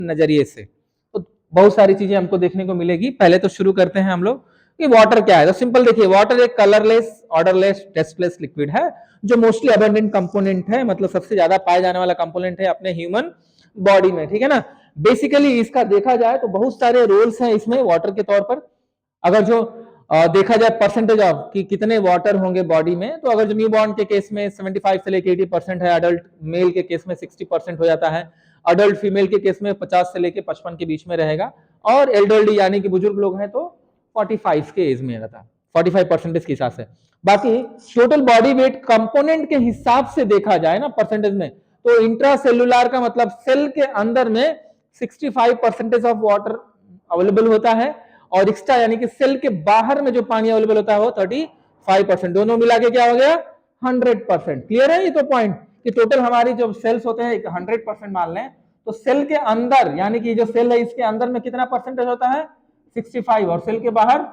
नजरिए से। तो बहुत सारी चीजें हमको देखने को मिलेगी। पहले तो शुरू करते हैं हम लोग कि वाटर क्या है। तो सिंपल देखिए, वाटर एक कलरलेस, ऑर्डरलेस, टेस्टलेस लिक्विड है जो मोस्टली अबंडेंट कंपोनेंट है, मतलब सबसे ज्यादा पाए जाने वाला कंपोनेंट है अपने ह्यूमन बॉडी में, ठीक है ना। बेसिकली इसका देखा जाए तो बहुत सारे रोल्स हैं इसमें वाटर के तौर पर। अगर जो देखा जाए परसेंटेज ऑफ कि कितने वाटर होंगे बॉडी में, तो अगर जो न्यू बॉर्न के केस में 75 से लेके 80% है, अडल्ट मेल के केस में 60% हो जाता है, अडल्ट फीमेल के केस में 50 से लेके 55 के बीच में रहेगा, और एल्डरली यानी कि बुजुर्ग लोग हैं तो 45 के एज में रहता है, 45% के हिसाब से। बाकी टोटल बॉडी वेट कंपोनेंट के हिसाब से देखा जाए ना परसेंटेज में, तो इंट्रासेलुलर का मतलब सेल के अंदर में 65% ऑफ वाटर अवेलेबल होता है, और एक्स्ट्रा यानी कि सेल के बाहर में जो पानी अवेलेबल होता है वो 35%। दोनों मिला के क्या हो गया, 100%। क्लियर है ये तो पॉइंट कि टोटल हमारी जो सेल्स होते हैं 100% मान लें, तो सेल के अंदर यानी कि जो सेल है इसके अंदर में कितना परसेंटेज होता है, 65, और सेल के बाहर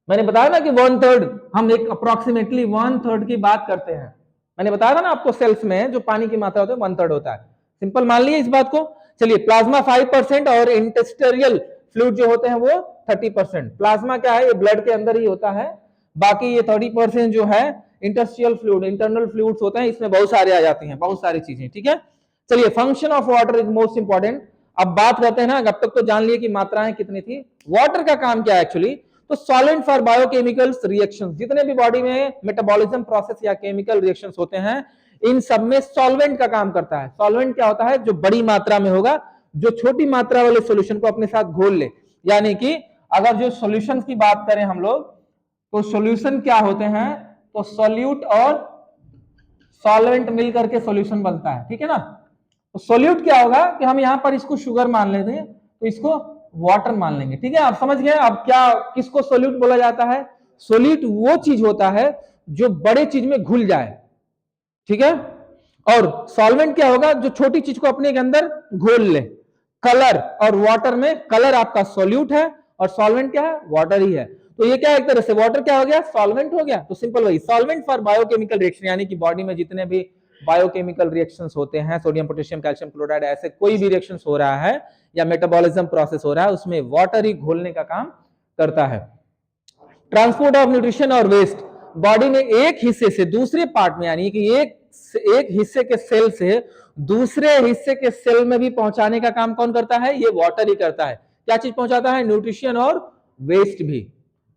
मैंने बताया ना कि 1/3, हम एक अप्रोक्सीमेटली 1/3 की बात करते हैं। मैंने बताया था ना आपको सेल्स में जो पानी की मात्रा होती है 1/3 होता है। सिंपल मान लिया इस बात को। चलिए, प्लाज्मा 5% और इंटेस्टिशियल फ्लूइड जो होते हैं वो 30%। प्लाज्मा क्या है, ये ब्लड के अंदर ही होता है। बाकी ये 30% जो है इंटरस्टिशियल फ्लूइड, इंटरनल फ्लूइड्स होते हैं, इसमें बहुत सारे आ जाती हैं, बहुत सारी चीजें, ठीक है। चलिए, function of water is most important. अब बात करते हैं ना, अब तक तो जान लिए कि मात्राएं कितनी थी। वाटर का काम क्या है एक्चुअली, तो सॉल्वेंट फॉर बायोकेमिकल्स रिएक्शंस, जितने भी बॉडी में मेटाबॉलिज्म प्रोसेस या केमिकल रिएक्शंस होते हैं, इन सब में सॉल्वेंट का काम करता है। सॉल्वेंट क्या होता है, जो बड़ी मात्रा में होगा, जो छोटी मात्रा वाले सॉल्यूशन को अपने साथ घोल ले। यानी कि अगर जो सॉल्यूशंस की बात करें हम लोग, तो सॉल्यूशन क्या होते हैं, तो सॉल्यूट और सॉल्वेंट मिलकर के सॉल्यूशन बनता है, ठीक है ना। तो सॉल्यूट क्या होगा कि हम यहां पर इसको शुगर मान लेते हैं, तो इसको वाटर मान लेंगे, ठीक है। आप समझ गए अब क्या, किसको सॉल्यूट बोला जाता है। सॉल्यूट वो चीज होता है जो बड़े चीज में घुल जाए, ठीक है। और सॉल्वेंट क्या होगा, जो छोटी चीज को अपने के अंदर घोल ले। कलर और वाटर में, कलर आपका सॉल्यूट है और सॉल्वेंट क्या है, वाटर ही है। तो ये क्या, एक तरह से वाटर क्या हो गया, सॉल्वेंट हो गया। तो सिंपल वही, सॉल्वेंट फॉर बायोकेमिकल रिएक्शन, यानी कि बॉडी में जितने भी बायोकेमिकल रिएक्शंस होते हैं, सोडियम पोटेशियम कैल्शियम क्लोराइड, ऐसे कोई भी रिएक्शंस हो रहा है या मेटाबॉलिज्म प्रोसेस हो रहा है, उसमें वाटर ही घोलने का काम करता है। ट्रांसपोर्ट ऑफ न्यूट्रिशन और वेस्ट, बॉडी में एक हिस्से से दूसरे पार्ट में, यानी कि एक हिस्से के सेल से दूसरे हिस्से के सेल में भी पहुंचाने का काम कौन करता है, ये वाटर ही करता है। क्या चीज पहुंचाता है, न्यूट्रिशन और वेस्ट भी।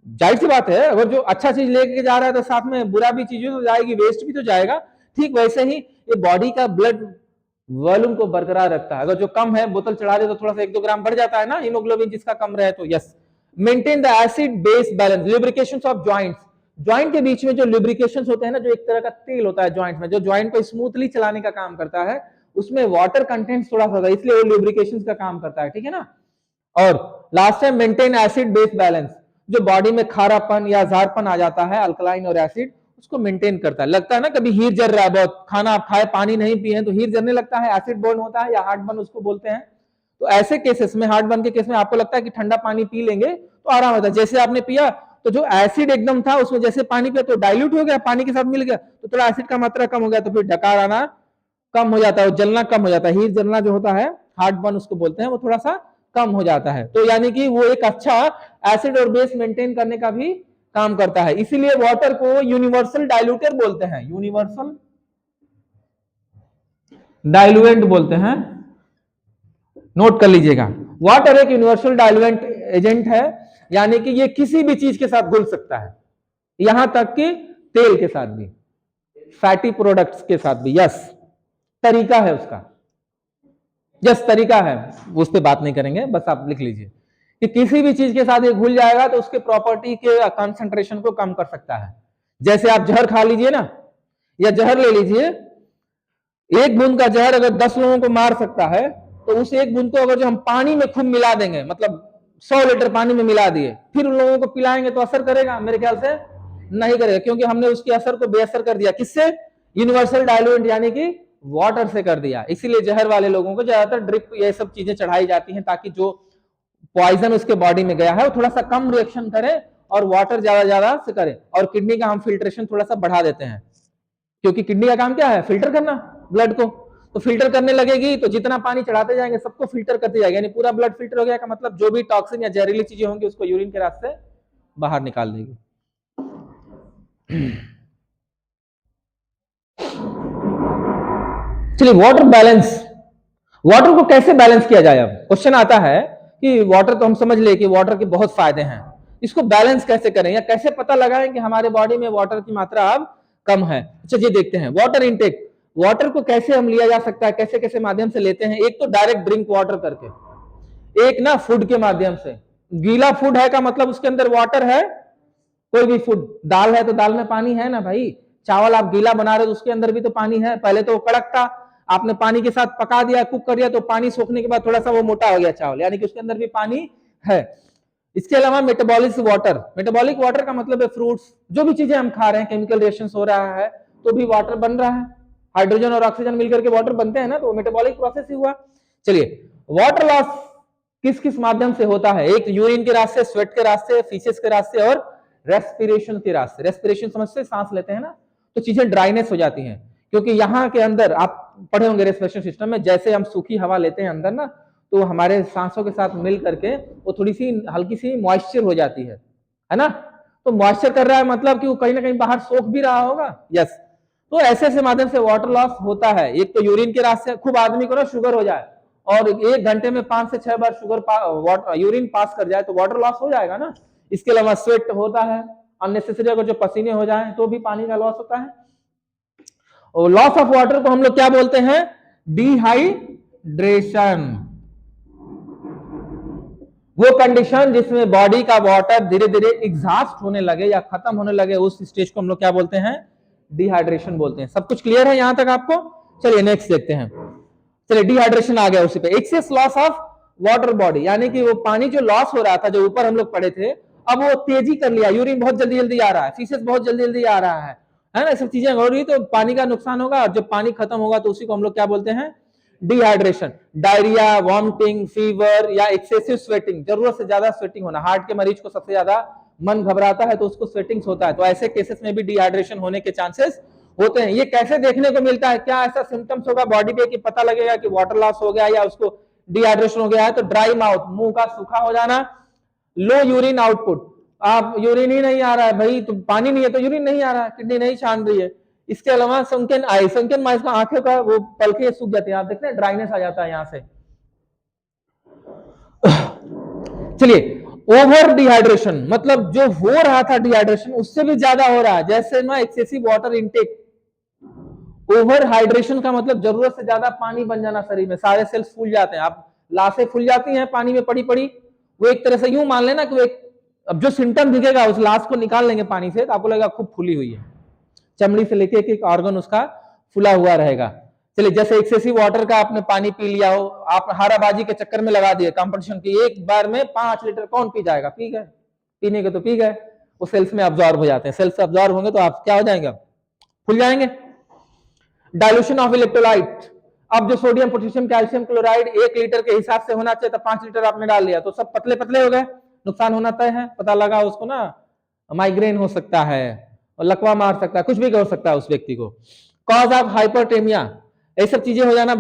जाहिर सी बात है, अगर जो अच्छा चीज लेके जा रहा है तो साथ में बुरा भी चीज तो जाएगी, वेस्ट भी तो जाएगा। ठीक वैसे ही ये बॉडी का ब्लड वॉल्यूम को बरकरार रखता है। अगर जो कम है, बोतल चढ़ा दे तो थोड़ा सा 1-2 ग्राम बढ़ जाता है ना, हीमोग्लोबिन जिसका कम रहे तो। Yes, maintain the acid base balance, lubrications of joints, joint के बीच में जो लुब्रिकेशंस होते हैं ना, जो एक तरह का तेल होता है जॉइंट में, जो जॉइंट को स्मूथली चलाने का काम करता है, उसमें वाटर कंटेंट थोड़ा सा होता है, इसलिए वो लुब्रिकेशंस का काम करता है, ठीक है ना। और लास्ट है मेंटेन एसिड बेस बैलेंस, जो बॉडी में खारापन या जारपन आ जाता है, अल्कलाइन और एसिड, उसको मेंटेन करता है। लगता है ना कभी हीर जल रहा है बहुत, खाना आप खाए पानी नहीं पिए तो हीर जलने लगता है, एसिड बर्न होता है या हार्ट बर्न उसको बोलते हैं। तो ऐसे केसेस में, हार्ट बर्न के केस में आपको लगता है कि ठंडा पानी पी लेंगे तो आराम होता है। जैसे आपने पिया तो जो एसिड एकदम था उसमें जैसे पानी पिया तो डाइल्यूट हो गया, पानी के साथ मिल गया, तो थोड़ा एसिड का मात्रा कम हो गया, तो फिर डकार आना कम हो जाता है, जलना कम हो जाता है। हीर जलना जो होता है, हार्ट बर्न उसको बोलते हैं, वो थोड़ा सा कम हो जाता है। तो यानी कि वो एक अच्छा एसिड और बेस मेंटेन करने का भी काम करता है। इसीलिए वाटर को यूनिवर्सल डाइल्यूटर बोलते हैं, यूनिवर्सल डाइल्यूएंट बोलते हैं, नोट कर लीजिएगा। वाटर एक यूनिवर्सल डाइल्यूएंट एजेंट है, यानी कि ये किसी भी चीज के साथ घुल सकता है, यहां तक कि तेल के साथ भी, फैटी प्रोडक्ट्स के साथ भी। यस, तरीका है उसका, यस तरीका है, उस पर बात नहीं करेंगे, बस आप लिख लीजिए कि किसी भी चीज के साथ ये घुल जाएगा तो उसके प्रॉपर्टी के कंसंट्रेशन को कम कर सकता है। जैसे आप जहर खा लीजिए ना, या जहर ले लीजिए, एक बूंद का जहर अगर 10 लोगों को मार सकता है, तो उस एक बूंद को अगर जो हम पानी में खूब मिला देंगे, मतलब 100 लीटर पानी में मिला दिए, फिर उन लोगों को पिलाएंगे तो असर करेगा? मेरे ख्याल से नहीं करेगा, क्योंकि हमने उसके असर को बेअसर कर दिया। किससे? यूनिवर्सल डाइल्यूएंट यानी कि वाटर से कर दिया। इसीलिए जहर वाले लोगों को ज्यादातर ड्रिप ये सब चीजें चढ़ाई जाती हैं, ताकि जो पॉइजन उसके बॉडी में गया है वो थोड़ा सा कम रिएक्शन करे और वाटर ज्यादा से करे। और किडनी का हम फिल्ट्रेशन थोड़ा सा बढ़ा देते हैं, क्योंकि किडनी का काम क्या है? फिल्टर करना ब्लड को। तो फिल्टर करने लगेगी, तो जितना पानी चढ़ाते जाएंगे सबको फिल्टर करते जाएगा, यानी पूरा ब्लड फिल्टर हो गया का मतलब जो भी टॉक्सिन या जहरीली चीजें होंगी उसको यूरिन के रास्ते बाहर निकाल देगी। चलिए वाटर बैलेंस, वाटर को कैसे बैलेंस किया जाए। अब क्वेश्चन आता है कि वाटर तो हम समझ ले कि वाटर के बहुत फायदे हैं, इसको बैलेंस कैसे करें या कैसे पता लगाएं कि हमारे बॉडी में वाटर की मात्रा अब कम है। अच्छा ये देखते हैं वाटर इनटेक, वाटर को कैसे हम लिया जा सकता है, कैसे कैसे माध्यम से लेते हैं। एक तो डायरेक्ट ड्रिंक वाटर करके, एक ना फूड के माध्यम से। गीला फूड है का मतलब उसके अंदर वाटर है, कोई भी फूड, दाल है तो दाल में पानी है ना भाई, चावल आप गीला बना रहे हो तो उसके अंदर भी तो पानी है, पहले तो कड़क था, आपने पानी के साथ पका दिया, कुक कर दिया, तो पानी सोखने के बाद थोड़ा सा वो मोटा हो गया चावल, यानी कि उसके अंदर भी पानी है। इसके अलावा मेटाबॉलिक वाटर, मेटाबॉलिक वाटर का मतलब है फ्रूट्स, जो भी चीजें हम खा रहे हैं, केमिकल रिएक्शन हो रहा है तो भी वाटर बन रहा है, हाइड्रोजन और ऑक्सीजन मिलकर के वाटर बनते हैं ना, तो मेटाबॉलिक प्रोसेस ही हुआ। चलिए वाटर लॉस किस किस माध्यम से होता है, एक यूरिन के रास्ते, स्वेट के रास्ते, फीसेस के रास्ते और रेस्पिरेशन के रास्ते। रेस्पिरेशन समझते, सांस लेते हैं ना, तो चीजें ड्राइनेस हो जाती हैं, क्योंकि यहाँ के अंदर आप पढ़े होंगे रेस्पिरेशन सिस्टम में, जैसे हम सूखी हवा लेते हैं अंदर ना, तो हमारे सांसों के साथ मिल करके वो थोड़ी सी हल्की सी मॉइस्चर हो जाती है ना, तो मॉइस्चर कर रहा है मतलब कि वो कहीं ना कहीं बाहर सोख भी रहा होगा। यस, तो ऐसे ऐसे माध्यम से वाटर लॉस होता है। एक तो यूरिन के रास्ते, खूब आदमी को ना शुगर हो जाए और 1 घंटे में 5 से 6 बार शुगर यूरिन पास कर जाए तो वाटर लॉस हो जाएगा ना। इसके अलावा स्वेट होता है, अननेसेसरी अगर जो पसीने हो जाए तो भी पानी का लॉस होता है। और लॉस ऑफ वाटर को हम लोग क्या बोलते हैं, डिहाइड्रेशन। वो कंडीशन जिसमें बॉडी का वाटर धीरे धीरे एग्जॉस्ट होने लगे या खत्म होने लगे, उस स्टेज को हम लोग क्या बोलते हैं, डिहाइड्रेशन बोलते हैं। सब कुछ क्लियर है यहां तक आपको। चलिए नेक्स्ट देखते हैं। चलिए डिहाइड्रेशन आ गया उसी पे, excess loss of water body, यानी कि वो पानी जो लॉस हो रहा था, जो ऊपर हम लोग पढ़े थे, अब वो तेजी कर लिया, यूरिन बहुत जल्दी जल्दी आ रहा है, फीसेस बहुत जल्दी जल्दी आ रहा है ना, सब चीजें हो रही, तो पानी का नुकसान होगा, और जब पानी खत्म होगा तो उसी को हम लोग क्या बोलते हैं, डिहाइड्रेशन। डायरिया, वॉमिटिंग, फीवर या एक्सेसिव स्वेटिंग, जरूरत से ज्यादा स्वेटिंग होना, हार्ट के मरीज को सबसे ज्यादा मन घबराता है तो उसको स्वेटिंग्स होता है, तो ऐसे केसेस में भी डिहाइड्रेशन होने के चांसेस होते हैं। ये कैसे देखने को मिलता है, क्या ऐसा सिम्टम्स होगा बॉडी पे कि पता लगेगा कि वाटर लॉस हो गया या उसको डिहाइड्रेशन हो गया है, तो ड्राई माउथ, मुंह का सूखा हो जाना, लो यूरिन आउटपुट, आप यूरिन ही नहीं आ रहा है भाई, तो पानी नहीं है तो यूरिन नहीं आ रहा है, किडनी नहीं छान रही है। इसके अलावा संकन आई, संकन आई, आंखों का वो पलकें सूख जाती है, आप देखते हैं ड्राइनेस आ जाता है यहां से। चलिए ओवर डिहाइड्रेशन, मतलब जो हो रहा था डिहाइड्रेशन उससे भी ज्यादा हो रहा है, जैसे ना excessive water intake. Over hydration का मतलब जरूरत से ज्यादा पानी बन जाना शरीर में, सारे सेल्स फूल जाते हैं, आप लाशें फूल जाती हैं पानी में पड़ी पड़ी, वो एक तरह से यूं मान लेना कि वो एक, अब जो सिम्टम दिखेगा उस लाश को निकाल लेंगे पानी से तो आपको लगेगा खूब फूली हुई है, चमड़ी से लेके एक ऑर्गन उसका फुला हुआ रहेगा। चलिए जैसे एक्सेसिव वाटर का आपने पानी पी लिया हो, आप हाराबाजी के चक्कर में लगा दिए कंपटीशन की, एक बार में 5 लीटर कौन पी जाएगा, पी गए, पीने के तो पी गए, वो सेल्स में अब्जॉर्ब हो जाते हैं, सेल्स अब्जॉर्ब होंगे तो आप क्या हो जाएंगे, फूल जाएंगे। डाइल्यूशन ऑफ इलेक्ट्रोलाइट, अब जो sodium potassium calcium chloride 1 litre के हिसाब से होना चाहिए, तो 5 लीटर आपने डाल लिया तो सब पतले पतले हो गए, नुकसान होना तय है, पता लगा उसको ना माइग्रेन हो सकता है और लकवा मार सकता है, कुछ भी हो सकता है उस व्यक्ति को। कॉज ऑफ हाइपरटेमिया, ये सब चीजें हो जाना